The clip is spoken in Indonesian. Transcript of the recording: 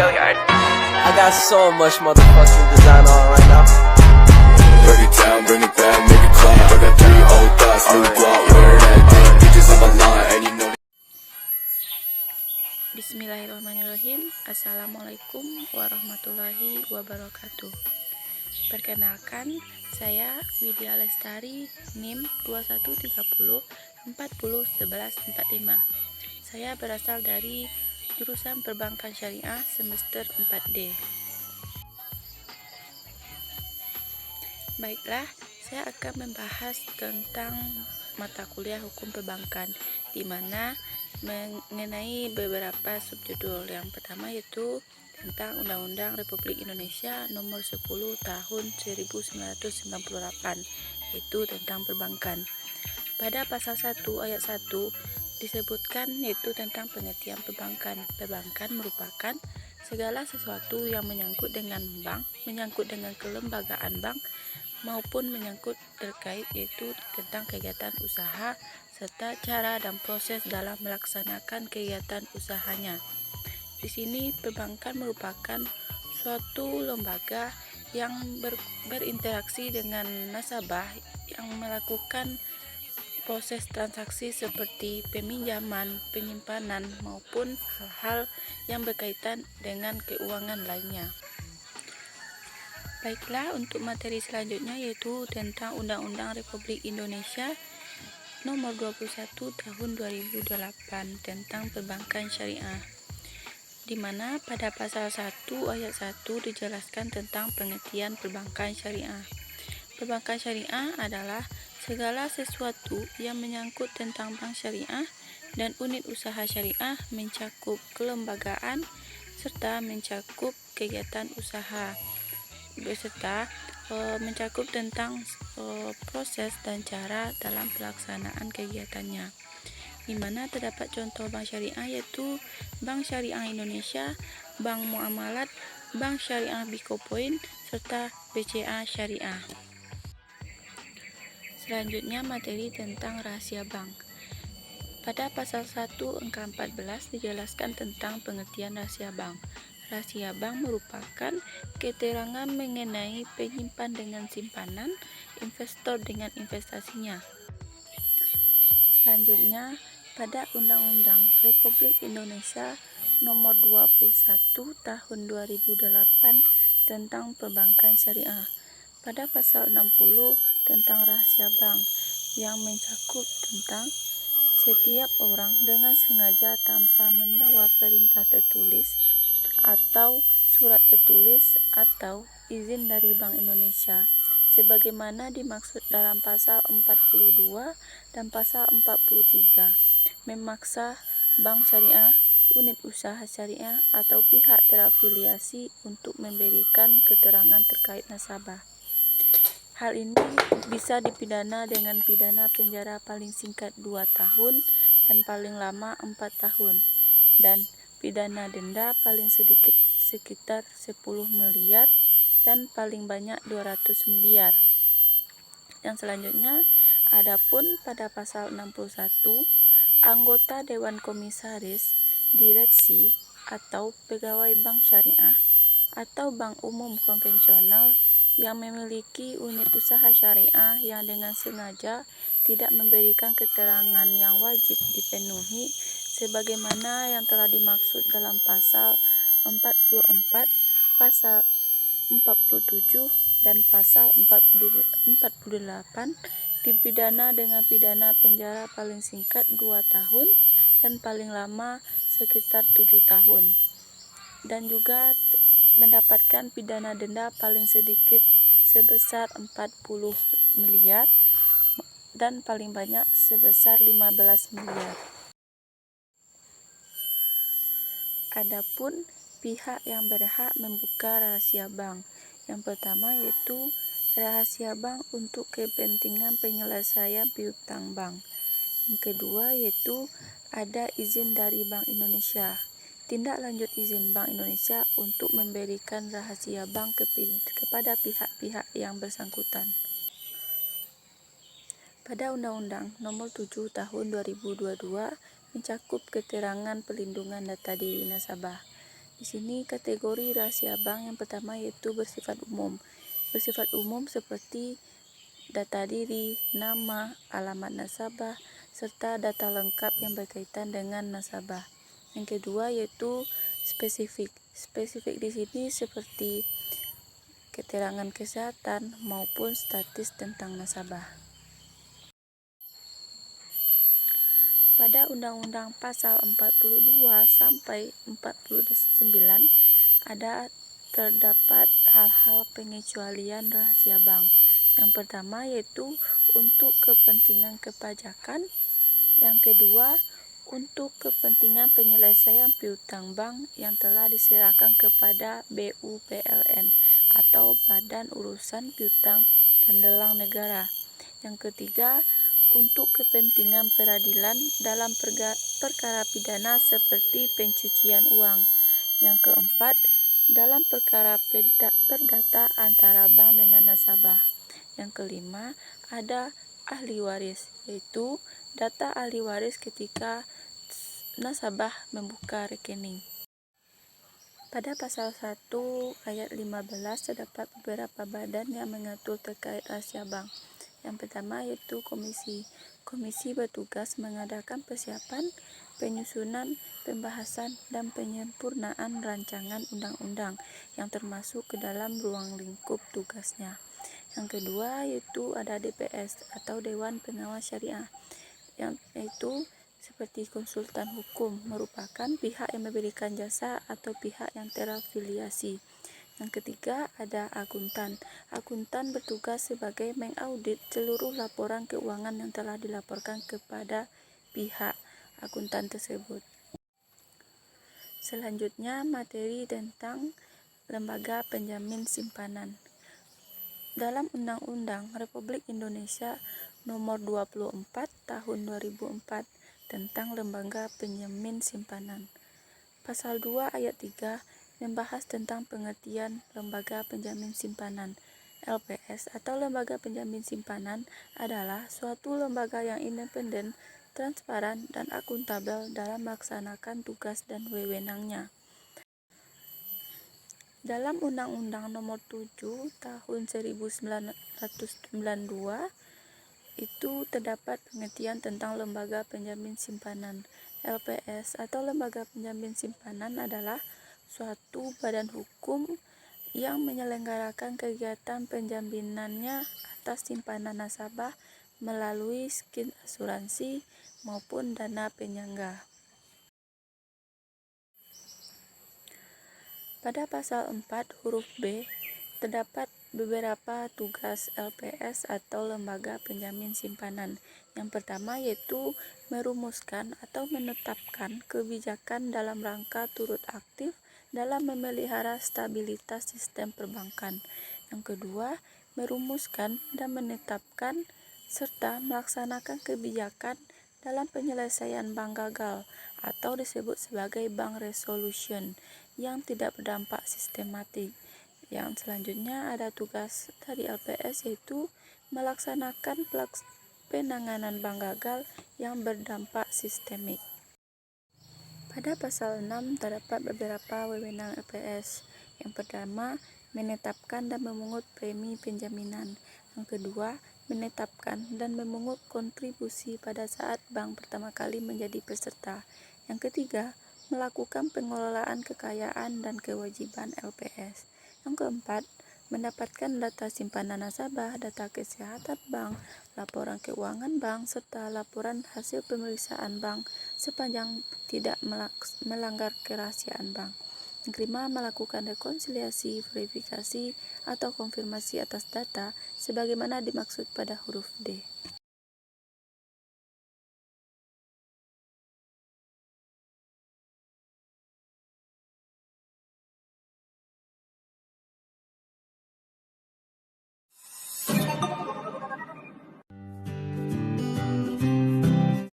I got so much motherfucking design on right now. Break it down, bring it back, make it clap. I got 3 old thoughts, new block, where that damn bitches on my line, and you know. Bismillahirrahmanirrahim. Assalamualaikum warahmatullahi wabarakatuh. Perkenalkan, saya Widya Lestari, NIM 2130 40 11 45. Saya berasal dari jurusan Perbankan Syariah semester 4D. Baiklah, saya akan membahas tentang mata kuliah hukum perbankan, di mana mengenai beberapa subjudul. Yang pertama yaitu tentang Undang-Undang Republik Indonesia Nomor 10 Tahun 1998, yaitu tentang perbankan. Pada pasal 1 ayat 1 disebutkan yaitu tentang pengertian perbankan. Perbankan merupakan segala sesuatu yang menyangkut dengan bank, menyangkut dengan kelembagaan bank, maupun menyangkut terkait yaitu tentang kegiatan usaha serta cara dan proses dalam melaksanakan kegiatan usahanya. Di sini perbankan merupakan suatu lembaga yang berinteraksi dengan nasabah yang melakukan proses transaksi seperti peminjaman, penyimpanan maupun hal-hal yang berkaitan dengan keuangan lainnya. Baiklah, untuk materi selanjutnya yaitu tentang Undang-Undang Republik Indonesia Nomor 21 Tahun 2008 tentang Perbankan Syariah, di mana pada pasal 1 ayat 1 dijelaskan tentang pengertian perbankan syariah. Perbankan syariah adalah segala sesuatu yang menyangkut tentang bank syariah dan unit usaha syariah, mencakup kelembagaan serta mencakup kegiatan usaha, beserta mencakup tentang proses dan cara dalam pelaksanaan kegiatannya, di mana terdapat contoh bank syariah yaitu Bank Syariah Indonesia, Bank Muamalat, Bank Syariah Biko Point, serta BCA Syariah. Selanjutnya materi tentang rahasia bank. Pada pasal 1 angka 14 dijelaskan tentang pengertian rahasia bank. Rahasia bank merupakan keterangan mengenai penyimpan dengan simpanan, investor dengan investasinya. Selanjutnya, pada Undang-Undang Republik Indonesia Nomor 21 Tahun 2008 tentang Perbankan Syariah, pada pasal 60 tentang rahasia bank yang mencakup tentang setiap orang dengan sengaja tanpa membawa perintah tertulis atau surat tertulis atau izin dari Bank Indonesia sebagaimana dimaksud dalam pasal 42 dan pasal 43, memaksa bank syariah, unit usaha syariah atau pihak terafiliasi untuk memberikan keterangan terkait nasabah. Hal ini bisa dipidana dengan pidana penjara paling singkat 2 tahun dan paling lama 4 tahun, dan pidana denda paling sedikit sekitar 10 miliar dan paling banyak 200 miliar. Yang selanjutnya, adapun pada pasal 61, anggota Dewan Komisaris, direksi atau pegawai bank syariah atau bank umum konvensional yang memiliki unit usaha syariah yang dengan sengaja tidak memberikan keterangan yang wajib dipenuhi sebagaimana yang telah dimaksud dalam pasal 44, pasal 47 dan pasal 48 dipidana dengan pidana penjara paling singkat 2 tahun dan paling lama sekitar 7 tahun, dan juga mendapatkan pidana denda paling sedikit sebesar 40 miliar dan paling banyak sebesar 15 miliar. Adapun pihak yang berhak membuka rahasia bank, yang pertama yaitu rahasia bank untuk kepentingan penyelesaian piutang bank. Yang kedua yaitu ada izin dari Bank Indonesia. Tindak lanjut izin Bank Indonesia untuk memberikan rahasia bank kepada pihak-pihak yang bersangkutan. Pada Undang-Undang Nomor 7 Tahun 2022 mencakup keterangan pelindungan data diri nasabah. Di sini kategori rahasia bank yang pertama yaitu bersifat umum. Bersifat umum seperti data diri, nama, alamat nasabah, serta data lengkap yang berkaitan dengan nasabah. Yang kedua yaitu spesifik. Spesifik di sini seperti keterangan kesehatan maupun status tentang nasabah. Pada Undang-Undang Pasal 42 sampai 49 terdapat hal-hal pengecualian rahasia bank. Yang pertama yaitu untuk kepentingan kepajakan. Yang kedua untuk kepentingan penyelesaian piutang bank yang telah diserahkan kepada BUPLN atau Badan Urusan Piutang dan Lelang Negara. Yang ketiga untuk kepentingan peradilan dalam perkara pidana seperti pencucian uang. Yang keempat, dalam perkara perdata antara bank dengan nasabah. Yang kelima, ada ahli waris, yaitu data ahli waris ketika nasabah membuka rekening. Pada pasal 1 ayat 15 terdapat beberapa badan yang mengatur terkait rahasia bank. Yang pertama yaitu komisi. Komisi bertugas mengadakan persiapan, penyusunan, pembahasan, dan penyempurnaan rancangan undang-undang yang termasuk ke dalam ruang lingkup tugasnya. Yang kedua yaitu ada DPS atau Dewan Pengawas Syariah, yaitu seperti konsultan hukum, merupakan pihak yang memberikan jasa atau pihak yang terafiliasi. Yang ketiga ada akuntan. Akuntan bertugas sebagai mengaudit seluruh laporan keuangan yang telah dilaporkan kepada pihak akuntan tersebut. Selanjutnya materi tentang lembaga penjamin simpanan. Dalam Undang-Undang Republik Indonesia Nomor 24 Tahun 2004 tentang lembaga penjamin simpanan. Pasal 2 ayat 3 membahas tentang pengertian lembaga penjamin simpanan. LPS atau lembaga penjamin simpanan adalah suatu lembaga yang independen, transparan, dan akuntabel dalam melaksanakan tugas dan wewenangnya. Dalam Undang-Undang Nomor 7 Tahun 1992 itu terdapat pengertian tentang lembaga penjamin simpanan. LPS atau lembaga penjamin simpanan adalah suatu badan hukum yang menyelenggarakan kegiatan penjaminannya atas simpanan nasabah melalui skim asuransi maupun dana penyangga. Pada pasal 4 huruf B terdapat beberapa tugas LPS atau lembaga penjamin simpanan. Yang pertama yaitu merumuskan atau menetapkan kebijakan dalam rangka turut aktif dalam memelihara stabilitas sistem perbankan. Yang kedua, merumuskan dan menetapkan serta melaksanakan kebijakan dalam penyelesaian bank gagal atau disebut sebagai bank resolution yang tidak berdampak sistematik. Yang selanjutnya ada tugas dari LPS yaitu melaksanakan penanganan bank gagal yang berdampak sistemik. Pada pasal 6 terdapat beberapa wewenang LPS. Yang pertama, menetapkan dan memungut premi penjaminan. Yang kedua, menetapkan dan memungut kontribusi pada saat bank pertama kali menjadi peserta. Yang ketiga, melakukan pengelolaan kekayaan dan kewajiban LPS. Yang keempat, mendapatkan data simpanan nasabah, data kesehatan bank, laporan keuangan bank, serta laporan hasil pemeriksaan bank sepanjang tidak melanggar kerahasiaan bank. Yang kelima, melakukan rekonsiliasi, verifikasi, atau konfirmasi atas data sebagaimana dimaksud pada huruf D.